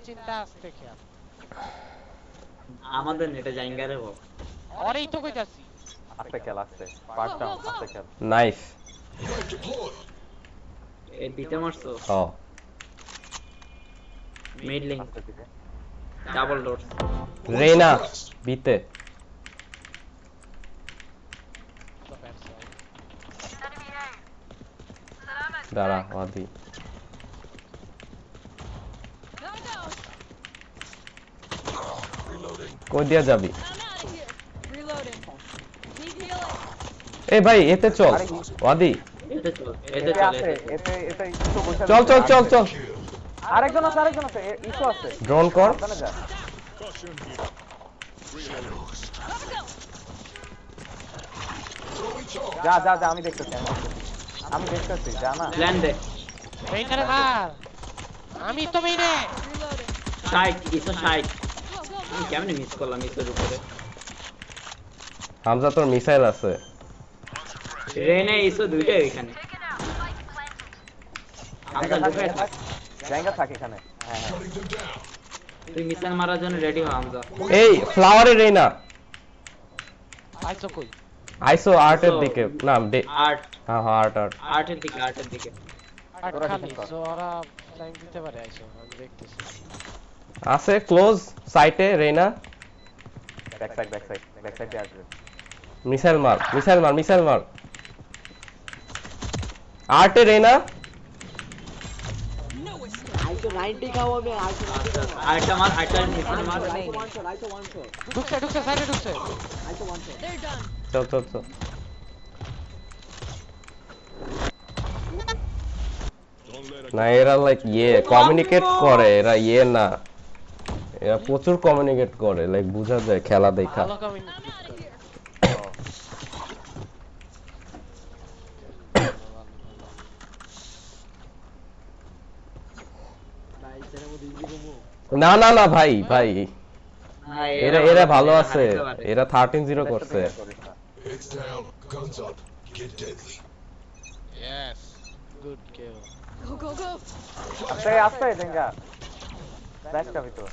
চিন্তা আসতে খেয়াল আমাদের নেটে জাইঙ্গারে বল আরেই তো কইতাছি আস্তে খেল আস্তে পার্ট ডাউন আস্তে খেল নাইস এ দিতে মারছো ও মিড লিংক আস্তে দিকে ডাবল ডোর রেনা বিতে তো ব্যবসা দাঁড়া ওয়াদি কই দিয়া যাবি এ ভাই এতে চল ওয়াদি এতে চল এতে আছে এতে একটু বসে চল চল চল চল আরেকজন আছে ইস্যু আছে ড্রোন কর সাবধানে যা যা যা যা আমি দেখতেছি যা না প্ল্যান দে মেইনটারে মার আমি তো মেইনে সাইড ইসো সাইড আমি কেমনে মিস করলাম ইসোর উপরে হামজা তোর মিসাইল আছে রেনে ইসো দুইটাই এখানে আমরা ঢুকে জায়গা থাকে এখানে হ্যাঁ হ্যাঁ তুই মিসাইল মারার জন্য রেডি হ হামজা এই ফ্লাওয়ারে রেনা আইছো কই আইসো আর্টের দিকে না আর্ট হ্যাঁ হ্যাঁ আর্ট আর্টের দিকে আর খালি সোরা লাইন দিতে পারে আইছো আমি দেখতেছি আছে ক্লোজ সাইটে রেনা ব্যাক সাইডে আসবে মিসাইল মার আর্টে রেনা আরেকটা মার মিসাইল মার ঢুকছে সাইডে ঢুকছে চল চল চল না এরা লাইক কমিউনিকেট করে এরা না এরা প্রচুর কমিউনিকেট করে লাইক বুঝা যায় খেলা দেখা ভালো কমিউনিকেট না না না ভাই হ্যাঁ, এরা ভালো আছে এরা 13-0 করছে Heads down, guns up, get deadly. Yes. Good kill. Go. আস্তে দেঙ্গা ব্যাক কাবি তো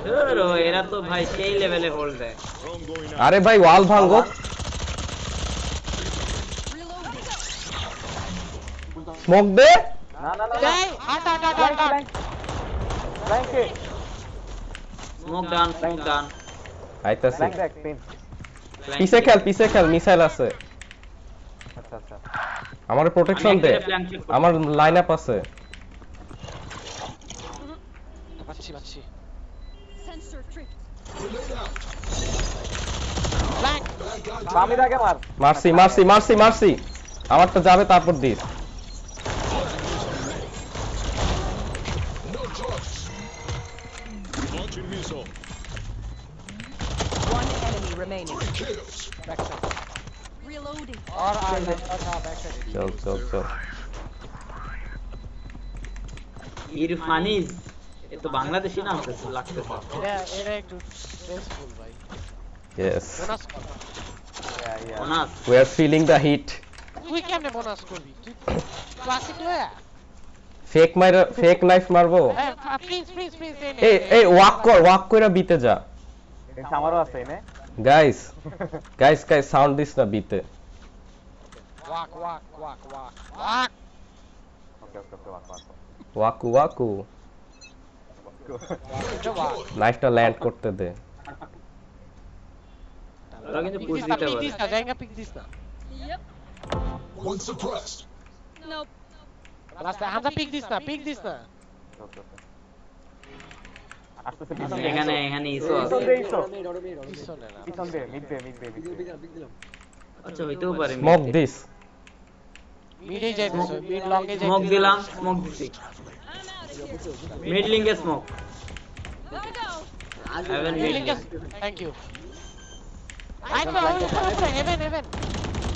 ধরো এরা তো ভাই সেই লেভেলে হোল্ড দেয় আরে ভাই ওয়াল ভাঙো স্মোক দে না এই হাট ব্যাংকে স্মোক ডান আইতাছি ব্যাক পিন পিছে খেল মিসাইল আছে আচ্ছা আমার প্রোটেকশন দে আমার লাইন আপ আছে পাচ্ছি Sensor tripped. Grenade out. Blank Bad guy down. Samir আগে মারছি আমারটা যাবে তারপর this No charges. Launching missile. One enemy remaining. Kills. Back side Reloading. और बैक साइड চল ইরফানিজ এ তো বাংলাদেশী নাম লাগতেছে এরা একটু স্ট্রেসফুল ভাই ইয়েস বোনাস কর অনাথ we are feeling the heat তুই কেমনে বোনাস করবি তুই ক্লাসিক লয়া ফেক নাইফ মারবো প্লিজ এই ওয়াক কইরা বিতে যা আমারও আছে এনে গাইস সাউন্ড দিস না বিতে ওয়াক ওকে ওয়াকু নাইফটা ল্যান্ড করতে দে ওরা কিন্তু পুশ দিতে পারে দিস না জায়গা পিক দিস না Yep. One suppressed. Nope. রাস্তা হামজা পিক দিস না আসতেছে এখানে ইসো আছে পিছন দে মিড দে আচ্ছা হইতেও পারে স্মোক দিস মিডে যাইতেছ মিড লং এ স্মোক দিলাম স্মোক দিছি I'm out of here. Mid লিংকে smoke Gotta go. Heaven mid link thank you heaven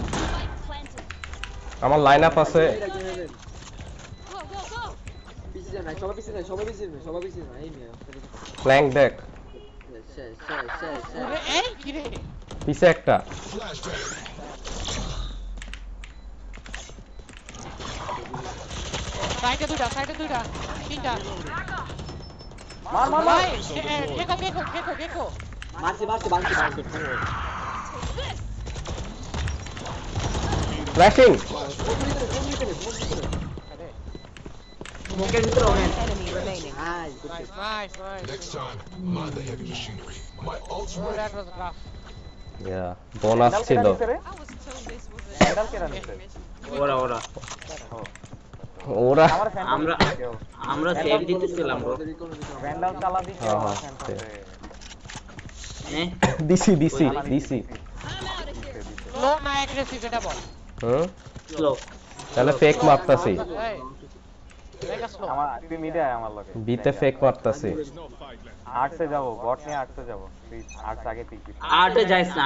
Spike planted. আমার লাইন আপ আছে Go. ফ্ল্যাঙ্ক দেখ এই কি রে পিছে একটা Flashbang. সাইডে দুইটা তিনটা মার মার মার ভাই গেকো মারছি বাংছি ফ্ল্যাশিং মুখের ভিতরে women Enemy remaining. Nice nice Next time, mind the heavy machinery. My ult's ready. That was graph yeah bonus ছিল I was told this was a medal কেন নিছে ওরা ওরা আমার ফ্যান্টম আমরা সেভ দিতেছিলাম ব্রো ভ্যান্ডাল চালা দিছে হ্যাঁ, আমার হ্যাঁ, ফ্যান্টম দিছি I'm out of here. লো না অ্যাগ্রেসিভ এটা বল হুম স্লো তাহলে ফেক মারতাছি এই মেগা স্লো আমার তুই মিডে আয় আমার লগে বিতে ফেক মারতাছি There's no fight left. আটসে যাব বট নিয়ে আটসে যাব তুই আটস আগে পিক দিবি আটে যাইস না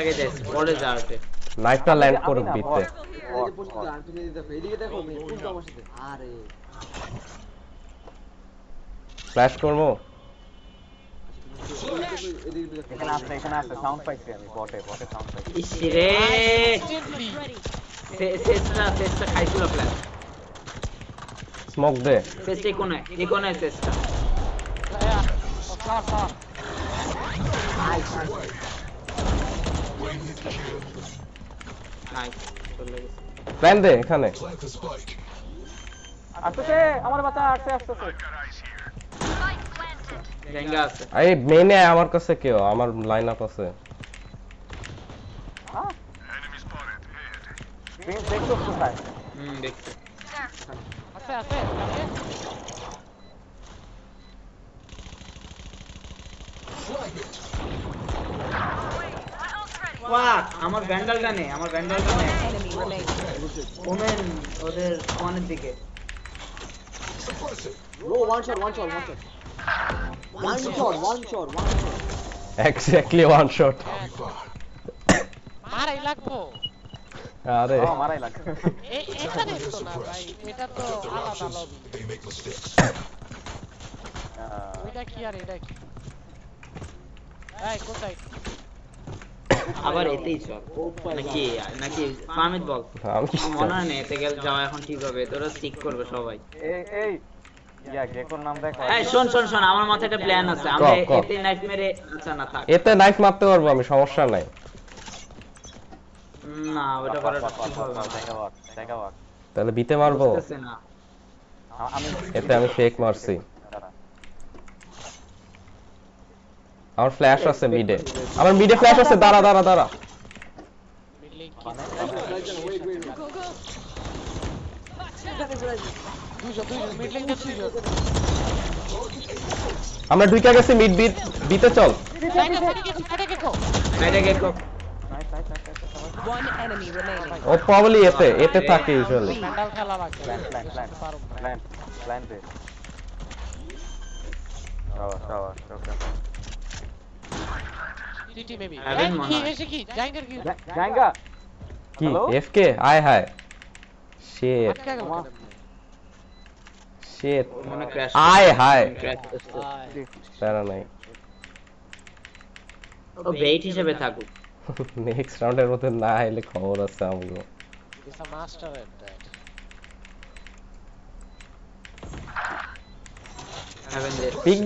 আগে যাইস পরে যা আটে নাইফটা ল্যান্ড করুক বিতে এদিকে দেখো কোন আমার সাথে আরে ফ্ল্যাশ করবো এদিকে এখানে আছে সাউন্ড পাইছি আমি বটে সাউন্ড পাইছি ইসরে সেসটা খাইছিল প্ল্যান স্মোক দে সেসটা কোনে সেসটা ফ্লার নাইস চলে গেছে প্ল্যান দে এখানে Plant the spike. আসছে আমার বাচ্চা আসছে জাঙ্গা আছে এই মেইনে আমার কাছে কেউ আমার লাইন আপ আছে প্রিন্স দেখছো কোথায় দেখছি আছে Fragment. ওয়াক আমার ভ্যান্ডাল গানে Enemy remaining. ওমেন ওদের কোণের দিকে Suppress it. Bro one shot exactly one shot I'll be fine. মারাই লাগবো আরে মারাই লাগবে এটা দেখতো না ভাই এটা তো Got their আলাদা options. Lobby They make mistakes. ওইটা কি আর এটা কি এই কোথায় আবার এতেই চল নাকি ফামিদ বল আমি কি আমার মনে হয় না এতে গেলে যাওয়া এখন ঠিক হবে তোরা স্টিক করবে সবাই এই ইয়া গেকোর নাম দেখ এই শোন আমার মাথায় একটা প্ল্যান আছে আমরা এতে নাইফ মেরে আচ্ছা না থাক এতে নাইফ মারতে পারবো আমি সমস্যা নাই না ওটা করাটা ঠিক হবে না জায়গা ওয়াক তাহলে বিতে মারবো বুঝতেছে না আমি এতে আমি ফেক মারছি আমার ফ্ল্যাশ আছে মিডে আমার মিডে ফ্ল্যাশ আছে দাঁড়া বিল্ডিং Go, go. দুইজন মিডলিং তে দুইজন আমরা ঢুকে গেছি মিড বিতে চল সাইডে গেকো বাইরে গেকো One enemy remaining. ও প্রবাবলি এতে থাকে ইউজুয়ালি প্যান্ডাল খেলা লাগবে প্ল্যান দে ওকে টিটি মেবি Heaven কি মনে হয়। এসে কি জাঙ্গার কি জাঙ্গা কি Hello? এফকে আয় হায় শিট আটকা গেল শিট মনে ক্র্যাশ আয় হায় ক্র্যাশ করছে প্যারা নাই ও বেইট হিসেবে থাকুক নেক্সট রাউন্ডের মধ্যে না আইলে খবর আছে আমগো it's a master at that heaven দে পিক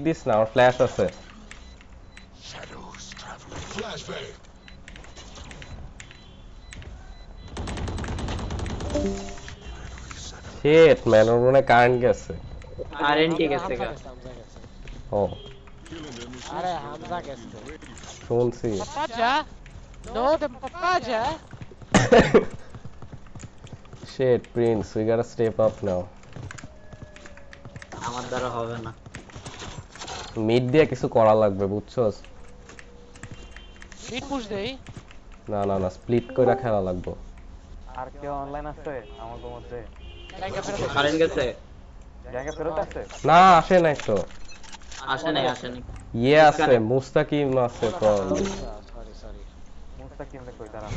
দিস না আমার ফ্ল্যাশ আছে Shadows traveling. Flashbang. Shit man ওর মনে কারেন্ট গেছে আরএনটি গেছে গা ও আরে হামজা গেছে শুনছি পাপাজা নো দ্য পাপাজা shit Prince we got to step up now আমার দ্বারা হবে না মিড দিয়ে কিছু করা লাগবে বুঝছস মিড পুশ দেই না স্প্লিট কইরা খেলা লাগবে আর কেউ অনলাইন আছে আমাদের মধ্যে জাঙ্গা ফেরত কারেন্ট গেছে জায়গা ফেরত আছে না আসে নাই তো আসেনি ইয়ে আছে মুস্তাকিম আছে তো সরি মুস্তাকিম দে কই দাঁড়া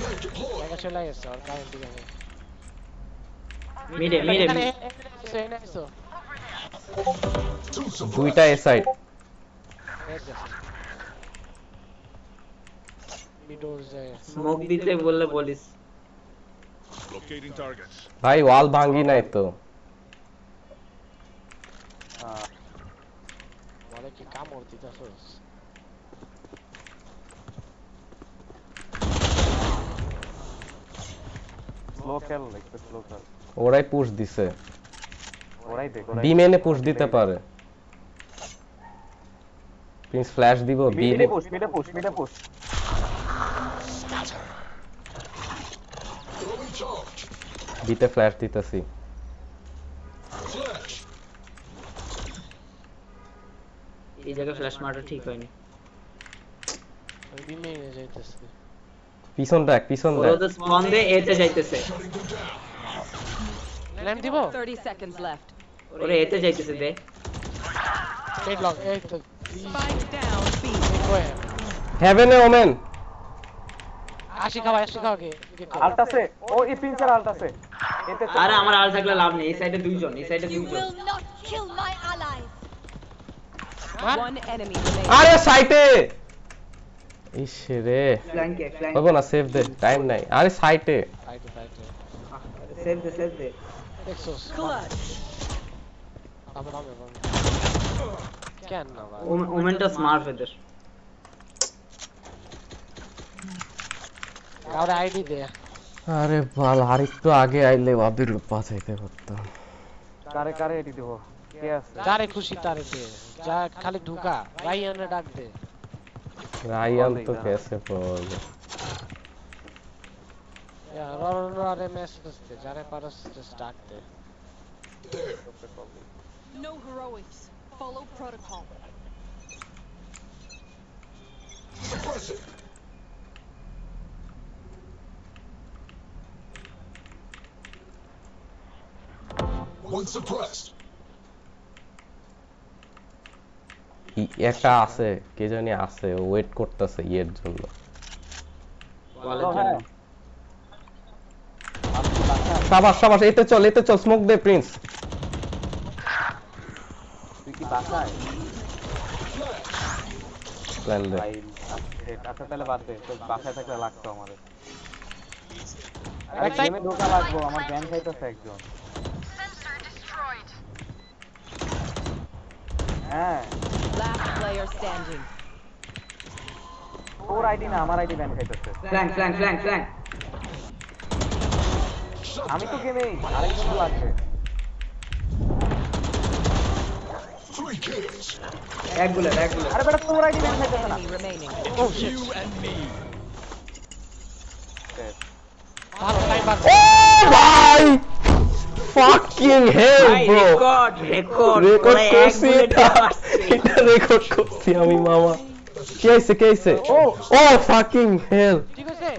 জাঙ্গা চলে গেছে আর কারেন্ট দিকে মিডে এসো দুইটা এ সাইড মিডোর যায় স্মোক দিতে বললে বলিস Locating targets. ভাই ওয়াল ভাঙি নাই তো বলে কি কামড় দিতেছস স্লো খেল একটু স্লো খেল ওরাই পুশ দিছে ওরাই দেখ বি মেনে পুশ দিতে পারে প্রিন্স ফ্ল্যাশ দিব বি মিডে পুশ Throwing charge. বিতে ফ্ল্যাশ দিতেছি Flash. এই জায়গায় ফ্ল্যাশ মারাটা ঠিক হয়নি আমি বিমেনে যাইতেছি পিছন দেখ ওরা তো স্পন দে এতে যাইতেছে Shutting them down. ল্যাম্প দিব 30 seconds left. ওরা এতে যাইতেছে দে মিড লং এই তো Spike down B. কই হেভেনে ওমেন আশি খাওয়া কে আলটাসে ও এই পিঞ্চার আলটাসে এতে আরে আমার আল থাকলে লাভ নেই এই সাইডে দুইজন You will not kill my allies. One enemy remaining. আরে সাইটে ইসে রে ফ্ল্যাঙ্কে হবে না সেভ দে টাইম নাই আরে সাইটে ফাইটে সেভ দে এক্সোস আমি কেন না ভাই ওমেনটা স্মার্ট এদের কাউরে আইডি দে আরে বাল আর একটু আগে আইলে ওদের বাঁচাইতে পারতাম কারে এটি দেব কে আছে যারে খুশি তারে দে যা খালি ঢুকা রাইয়ানে ডাক দে রায়ান তো কেসে পড়ল ররে মেসেজ দে যারে পারস জাস্ট ডাক দে No heroics. Follow protocol. Suppress it. One suppressed. একটা আছে কে জানি আছে ওয়েট করতেছে এর জন্য সাবাস এতে চল স্মোক দে প্রিন্স তুই কি বাসায় প্ল্যান দে ভাই আচ্ছা তাহলে বাদ দে তো বাসায় থাকলে লাগতো আমাদের আরে গেমে ঢোকা লাগবো আমার জ্ঞান খাইতেছে একজন হ্যাঁ Last player standing. ওর আইডি না আমার আইডি ব্যান খাইতেছে ফ্ল্যাঙ্ক আমি তো গেমেই আরেকজন লাগবে Three kills. এক বুলেট আরে বেটা তোর আইডি ব্যান খাইতেছে না Enemy remaining. You and me. ভালো টাইম পাস ও ভাই ফাকিং হেল ব্রো রেকর্ড রেকর্ড করছি এটা রেকর্ড করছি আমি মামা কে আইছে ও ফাকিং হেল ঠিক আছে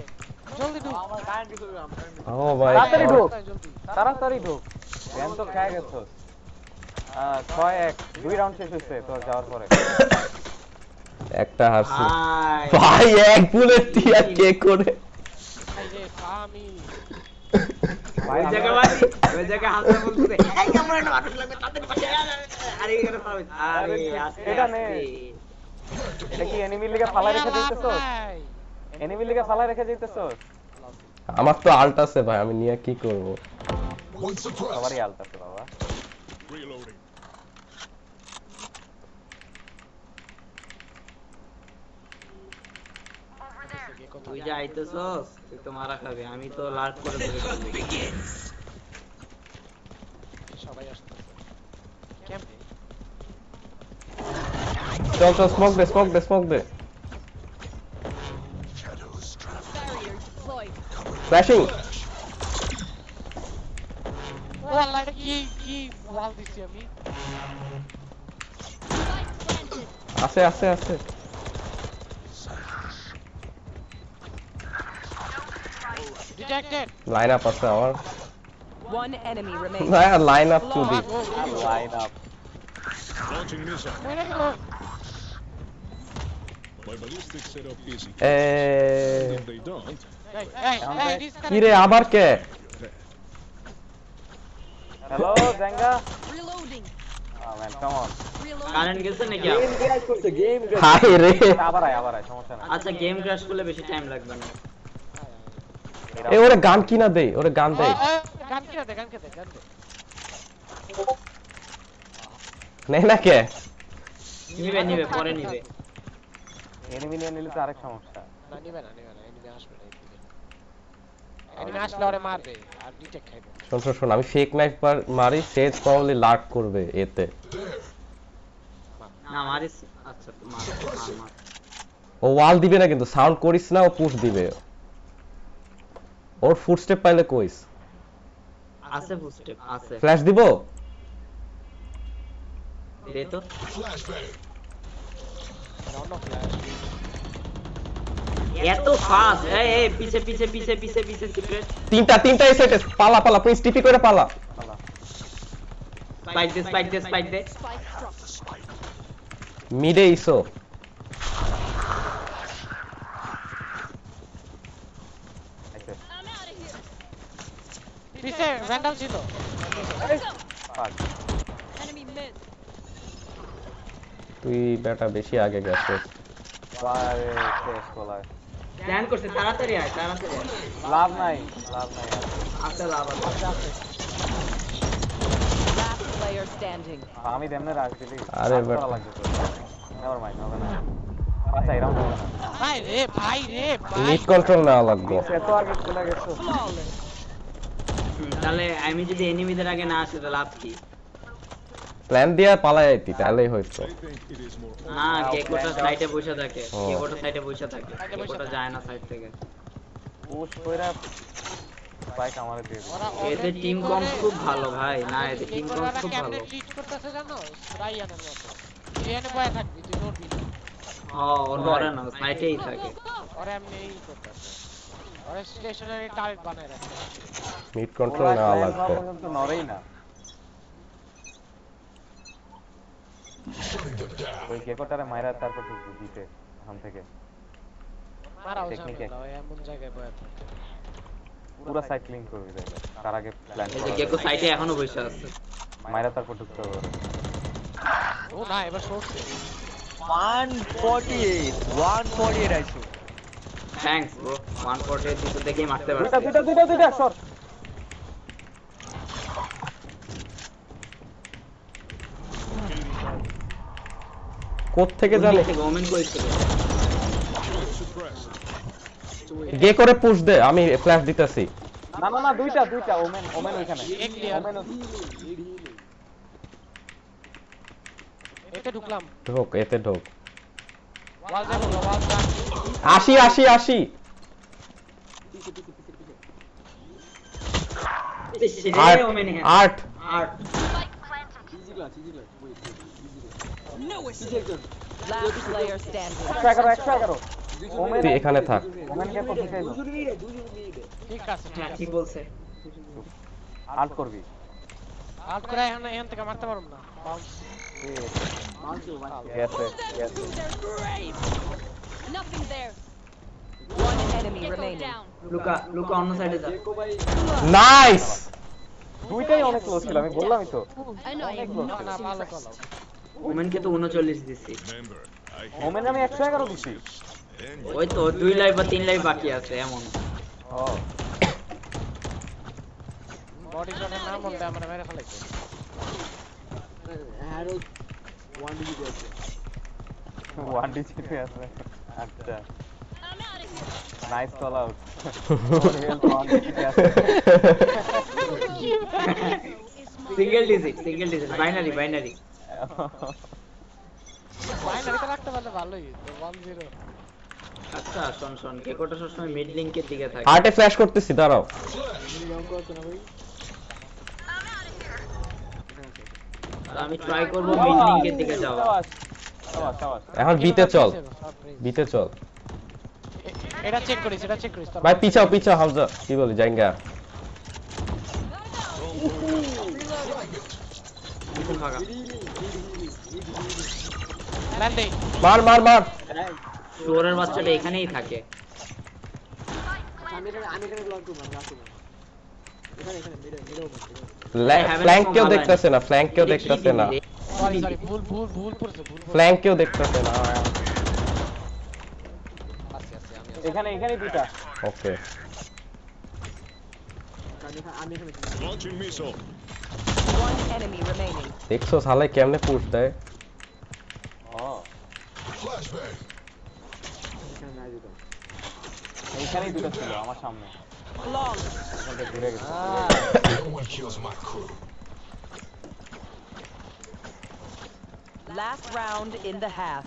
জলদি ঢুক ও ভাই তাড়াতাড়ি ঢোক ব্যান তো খায় গেছস 6-1 2 রাউন্ড শেষ হইছে তোর যাওয়ার পরে একটা হারছি ভাই এক বুলেট দিয়া কে করে এই যে আমি ভাই ওই জায়গা হালকা বলতেছে এই ক্যামেরা না আটক লাগবে তাদের পাশে আরে এখানে পাবে আরে এটা নে এটা কি এনিমি লিগে ফালা রেখে দিতেছস এনিমি লিগে ফালা রেখে দিতেছস আমার তো আল্ট আছে ভাই আমি নিয়ে কি করব One suppressed. সবারই আলতাছে বাবা Reloading. তুই যা আইতেছস তুই তো মারা খাবি আমি তো লার্ক করে দেব সবাই আসতেছে কেমনে চল স্মোক দে Shadows travel. Barrier deployed. Flashing ওয়াল্লাহ এটা কি ওয়াল দিছি আমি Spike planted. আছে ডিটেক্টেড লাইন আপ আছে আমার One enemy remaining. না line up to the line up Launching missile. কইরা গেল My ballistic setup is A if they don't. এই ডিসকানেক্ট কি রে আবার কে হ্যালো জাঙ্গা Reloading. Man come on Reloading. Current গেছে নাকি গেম ক্র্যাশ করছে গেম হাই রে আবার আয় সমস্যা নাই আচ্ছা গেম ক্র্যাশ করলে বেশি টাইম লাগবে না এ ওরে গান কিনা দেই ওরে গান দেই গান কে দে নেই না কে নিবে পরে নিবে। এনিমি নিয়ে নিলে তো আরেক সমস্যা। না নিবে না এনিমি আসবে না এইদিকে। এনিমি আসলে ওরে মারবে আর ডিটেক্ট খাইবে। শোন আমি ফেক নাইফ মারি, সেজ প্রবাবলি লার্ক করবে এতে। না মারিস, আচ্ছা মার। ও ওয়াল দিবে না কিন্তু, সাউন্ড করিস না, ও পুশ দিবে। ওর ফুটস্টেপ পাইলে কইস। আছে ফুটস্টেপ আছে। ফ্ল্যাশ দিব? দে তো। Round of flash. এত ফাস্ট! এই পিছে সিক্রেট। তিনটা এই সাইডে পালা প্লিজ টিপি করে পালা। স্পাইক দে। Spike drop. মিডে ইসো। আচ্ছা I'm out of here. পিছে ভ্যান্ডাল ছিল। পাক Enemy mid. তুই বেটা বেশি আগে গেছিস। পারে শেষ বলায় প্ল্যান করছে, তাড়াতাড়ি আয়। লাভ নাই আর। আছে লাভ আছে। Last player standing. আমি দেমনে রাখ দিলি। আরে রাগ করা বেটা। লাগবে তো। নেভার মাইন্ড, হবে না। আচ্ছা এই রাউন্ড হবে না। ভাই রে ভাই। মিড কন্ট্রোল নেওয়া লাগবে। এত আগে চলে গেছো। তাহলে আমি যদি এনিমিদের আগে না আসি তাহলে লাভ কি? প্ল্যান দিয়া পালাই আইতি তাহলেই হইতো। I think it is more না, কেকোটা সাইডে বসে থাকে। ও। কেকোটা যায় না সাইড থেকে। পুশ কইরা স্পাইক আমারে দিয়ে দিল। এদের টিম কম খুব ভালো ভাই। না, এদের টিম কম খুব ভালো। কেমনে ট্রিট করতেছে জানো? রায়ানের মতো। এখানে বয়া থাকবি, তুই নড়বি না। ওর ধরে না, সাইডেই থাকে। ওরা এমনি করতেছে। ওরা স্টেশনারি টার্গেট বানায় রাখে। মিড কন্ট্রোল নেওয়া লাগবে। পর্যন্ত নড়েই না। Shutting them down. ওই কেকোটারে মাইরা তারপর ঢুকবি দিতে ওখান থেকে। মারাও Technique ঝামেলা, ওই এমন জায়গায় বয়া থাকে। পুরো সাইড ক্লিন করবি তাহলে। তার আগে প্ল্যান এই যে করা কেকো যাবে। সাইডে এখনো বসে আছে। মাইরা তারপর ঢুকতে হবে। ও না, এবার সরছে। 148 আইছো। Thanks bro. 140 দিতে দেখেই মারতে পারছি। দুইটা শট। কোথ থেকে জানি ওমেন কইছিল। suppressed. গে করে পুশ দে, আমি ফ্ল্যাশ দিতেছি। না দুইটা ওমেন ওইখানে। এক ক্লিয়ার। ওমেন এতে ঢুকলাম। ঢোক এতে ঢোক। ওয়াল যাবো, ওয়াল যান। 80 সেটাই ওমেন হ্যাঁ। 8 8 ইজি ক্লাস No ইজি একজন। Last player standing. 111 ওমেন তুই এখানে থাক। ওমেনকে তো ঢুকাইলো। দুজনে নিয়ে ঠিক আছে, হ্যাঁ ঠিক বলছে। আউট করবি। আউট করে এখান থেকে মারতে পারব না। বাউন্স। গেছে They're great. Nothing there. One enemy Gecko remaining. down. লুকা অন্য সাইডে যা। দেখো ভাই নাইস। দুইটাই অনেক ক্লোজ ছিল, আমি বললামই তো। I know I am না not না, ভালো impressed. চলো। ওমেনকে তো 39 দিছি। Remember, I ওমেন আমি 111 দিছি। and ওই তো 2 লাইভ বা 3 লাইভ বাকি আছে এমন। ও বডি শটের নাম বলতে আমরা মেরে ফেলাইছি। হ্যারো 1 ডিজি আছে। 1 ডিজিট আছে। আচ্ছা I'm out of here. Nice call out. Real 1 digit আছে। Single digit binary. বাইনারিতে রাখতে পারলে ভালোই। 1-0। আচ্ছা শোন কেকোটা সবসময় মিড লিংকের দিকে থাকে। আর্টে ফ্ল্যাশ করতেছি, দাঁড়াও। তো আমি ট্রাই করব মিড লিংকের দিকে যাওয়া। সাবাস। এখন বিতে চল। বিতে চল। এটা চেক করিস। ভাই পিছাও হামজা, কি বলি জাঙ্গা। পিছন ভাগা। ল্যান্ডে। মার চোরের বাচ্চাটা এখানেই থাকে। আমি এখানে ব্লক করব রাখো। এখানে মিডল ফ্ল্যাঙ্ক কেউ দেখতেছে না। সরি ভুল করছে। ফ্ল্যাঙ্ক কেও দেখতেছে না। আছি আমি। এখানে দুইটা। ওকে আমি এখানে launching missile. One enemy remaining. দেখছো শালা কেমনে পুশ দেয় ও Flashbang. এখানে নাই দিতাম এইখানেই দুটো ছিল আমার সামনে Long. ওখান থেকে ঘুরে গেছে No one kills my crew. Last round in the half.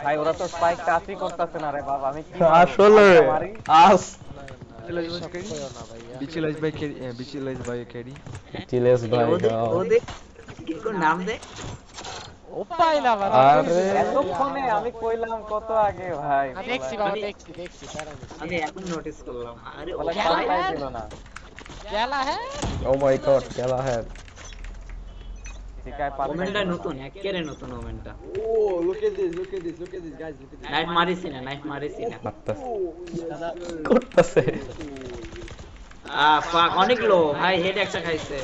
ভাই ওরা তো স্পাইক টাচই করতেছে না রে বাবা আমি কি আসলে মারি আস বিচিলাইজ বাই ক্যারি চিলেস ভাই ওদের কি কোন নাম দে ওপাইলা বাবা আরে এতক্ষণে আমি কইলাম কত আগে ভাই দেখছি বাবা দেখছি প্যারা দেখছি আমি এখন নোটিস করলাম আরে ও বলে ভাই পাই ছিল না গেলা হ্যাঁ ও মাই গড কেলা হ্যাঁ শিকায় পারবে ওমেনটা নতুন একেবারে নতুন ওমেনটা ও look at this guys look at this নাইট মারিছি না করতেছে ফাক অনেক লো ভাই হেড একটা খাইছে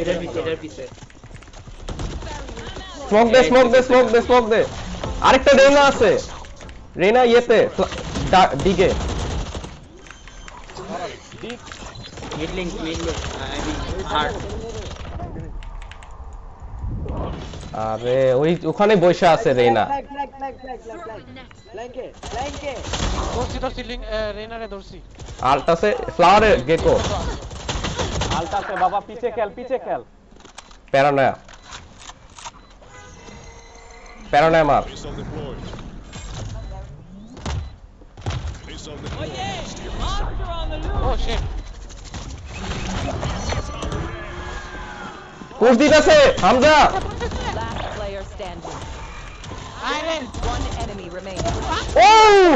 এটার পিছে স্মোক দে আরেকটা রেনা আছে রেনা ইয়েতে দিকে মিড লিংক আই মিন হার্ট আরে ওই ওখানে বসে আছে রেনা লাইনকে ধরছি রেনারে ধরছি আল্ট আছে ফ্লাওয়ারে গেকো আলতাতে বাবা পিছে খেল প্যারানয়া মার Missile deployed. Missile deployed. ও শিট পুশ দিতেছে হামজা Last player standing. আরে One enemy remaining. ও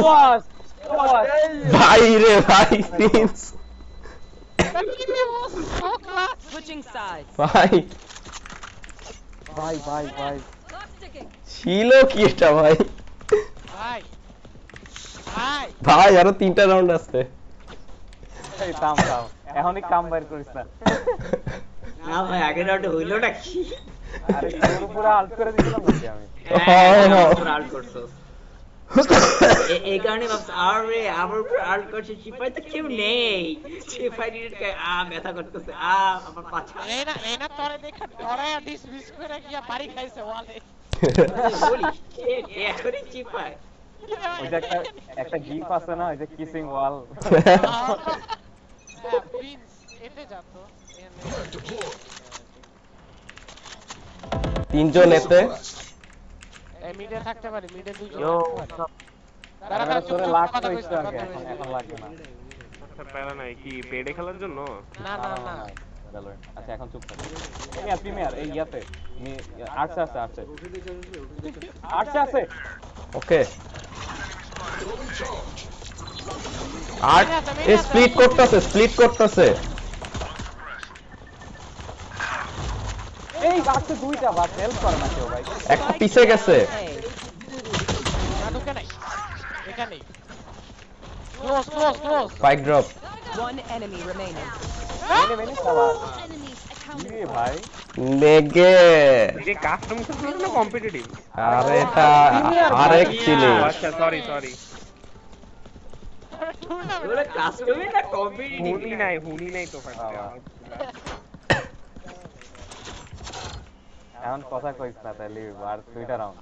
বস ভাই রে ভাই প্রিন্স Switching sides. ভাই ভাই Clock ticking. ছিল কি এটা ভাই ভাই ভাই আরো 3টা রাউন্ড আছে এই থাম এখনই কাম বাইর করিস না না ভাই আগের রাউন্ডে হইলোটা কি আরে তোর পুরো আল্ট করে দিছিলাম নাকি আমি আউট করছো এই কারণে ভাবছি আরে আমার উপর আউট করছে চিপাই তো কেউ নেই চিপাই ডিরেক্ট ব্যথা করতেছে আমার পাছা রেনা তোরে দেখা ডরে ডিসমিস করে গিয়া বাড়ি খাইছে ওয়ালে বলি এখনই চিপাই ওই যে একটা গিফট আছে না ওই যে কিসিং ওয়াল প্রিন্স এতে যাতো তিনজন এতে মিডে থাকতে পারে মিডে দুইজন তারা তোরে লাগতো একটু আগে এখন লাগবে না প্যারা নাই কি পেডে খেলার জন্য না আচ্ছা এখন চুপ থাক প্রিমিয়ার এই ইয়াতে আর্টস আছে ওকে আট স্প্লিট করতেছে এই আর্টসে দুইটা বাস হেল্প করে না কেউ ভাই একটা পিছে গেছে ঢুকে নাই এখানেই close spike drop One enemy remaining. মেনে সবার Enemies accounted. কি ভাই নেগে এই কাস্টম খেলার না কম্পিটিটিভ আরে এটা আরেক জিনিস আচ্ছা সরি ওরা কাস্টমে না কম্পিটিটিভ হুনি নাই তো ফাটে এখন কথা কইছ না তাইলে আর দুইটা রাউন্ড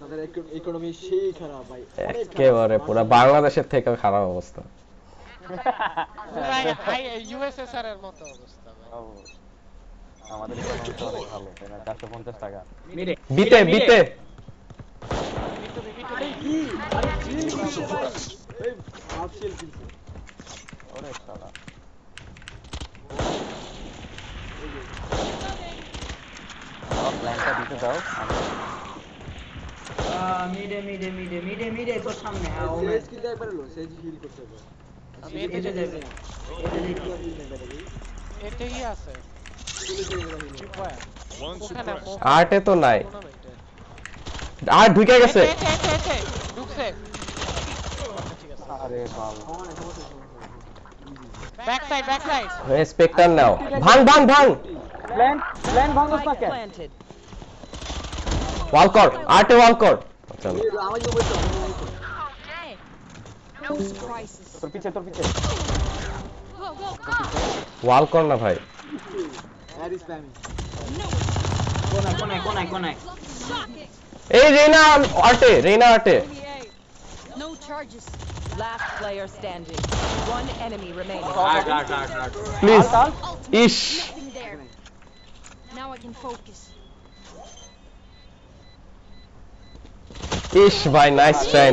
তাদের ইকোনমি সেই খারাপ ভাই একেবারে পুরো বাংলাদেশের থেকে খারাপ অবস্থা ইউএসএসআর এর মতো অবস্থা ভাই আমাদের ইকোনমি তো অনেক ভালো তাই না 450 টাকা মিরে বিতে এই হাফ শিল কিনছে ওরে শালা সব লাইনটা দিতে দাও মিডে তোর সামনে সেজ কি একবার লো সেজ হিল করতে হবে আমি এতে যাবে এতেই আছে চিপায় One ওখানে suppressed. আর্টে তো নাই আর ঢুকে গেছে ঢুকছে আরে বাল ব্যাক সাইড স্পেক্টার নাও ভাঙ প্ল্যান ভাঙছ না Spike কেন planted. ওয়াল কর আর্টে ওয়াল কর আচ্ছা আমার কি বলছো House crisis. তোর পিছে Go, go, go! ওয়াল কর না ভাই Air is spamming. কোনায় Shocking! এই রেনা আটে No charges. Last player standing. One enemy remaining. আট প্লিজ ইশ Nothing there. Now I can focus. ইশ ভাই নাইস ট্রাই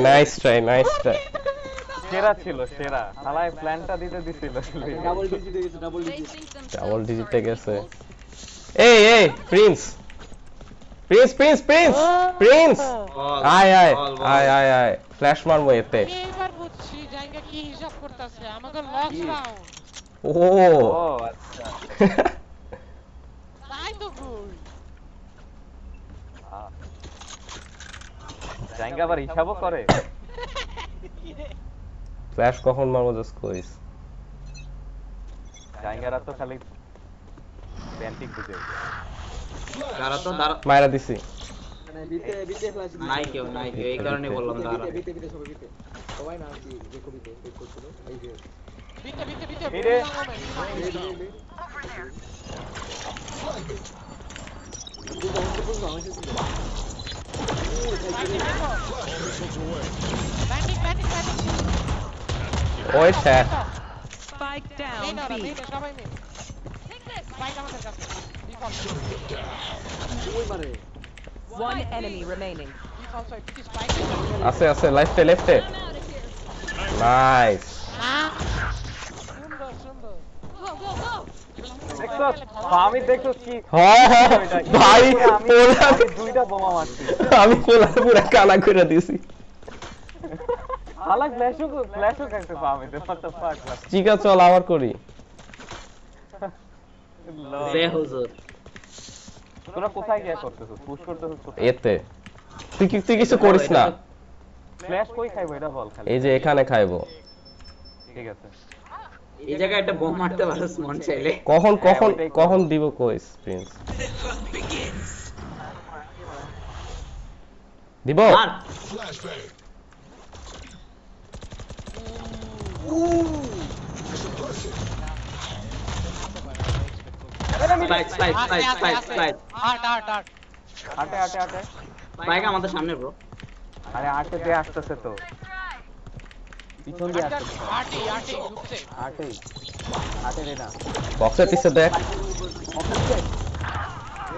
সেরা ছিল সেরা শালায় প্ল্যানটা দিতে দিছিল Double digit হয়ে গেছে, double digit. Facing some double solid ডিজিটে গেছে equals. এই প্রিন্স আয় ফ্ল্যাশ মারবো এতে এবার বুঝছি জায়গা কি হিসাব করতেছে আমাকে লস রাউন্ড ও ও আচ্ছা তাই তো কই জায়গা আবার হিসাবও করে ফ্ল্যাশ কখন মারবো জাস্ট কইস জায়গারা তো খালি প্যান্টিক বুঝে মাইরা দিছি মানে বিতে flash দিছে। নাই কেউ এই কারণে বললাম দাঁড়া বিতে সবাই বিতে। সবাই না কি যে কবিতে বেক করছিল এই যে বিতে ভিড়ে। ওই স্যার Spike down B. সবাই মিল ফাইট আমাদের কাছে ডিফল্ট ওই মারে One enemy remaining. Default side কি স্পাইক আছে লেফটে নাইস সুন্দর Go, go, go! দেখছো আমি দেখছো কি হ্যাঁ ভাই আমি দুইটা বোমা মারছি আমি পুরো কানা করে দিছি শালা ফ্ল্যাশও কাটতে পামি what the fuck ঠিক আছে চল আবার করি জে হুজুর তোরা কোথায় গিয়ে করতেছিস পুশ করতেছিস কোথায় এতে তুই কিছু করিস না ফ্ল্যাশ কই খাইবো এটা বল খালি এই যে এখানে খাইবো ঠিক আছে এই জায়গায় একটা বোম মারতে পারোস মন চাইলে কখন দিব কইস প্রিন্স দিব মার Flashbang. স্পাইক হাট আটে স্পাইক আমাদের সামনে ব্রো আরে আটে দিয়ে আসতেছে তো পিছন দিয়ে আসতেছে আটি ঢুকছে আটে রে না বক্সের পিছে দেখ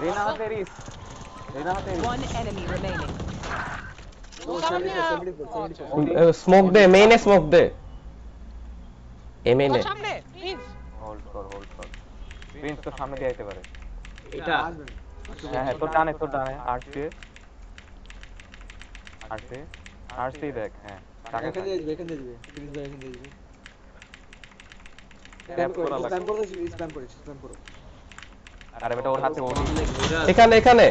রেনা হাতে রিস One enemy remaining. স্মোক দে মেইনে স্মোক দে মেইনে সামনে প্লিজ হোল্ড কর প্রিন্স তো সামনে দিয়ে আইতে পারে এটা হ্যাঁ তোর ডানে আরসি দেখ হ্যাঁ টাকা এখানে দিবে প্লিজ ভাই এখানে দিবে ট্যাপ করা লাগে স্প্যাম করো আরে বেটা ওর হাতে ওডি এখানে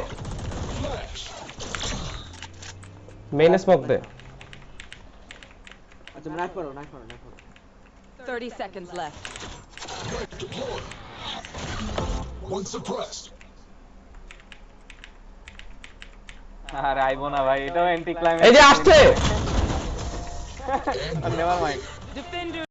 মেইনে স্মোক দে আচ্ছা নাইফ করো 30 seconds left. Deployed. One suppressed. আরে আইবো না ভাই এটাও অ্যান্টি ক্লাইম্যাক্স এই যে আসছে নেভার মাইন্ড Defender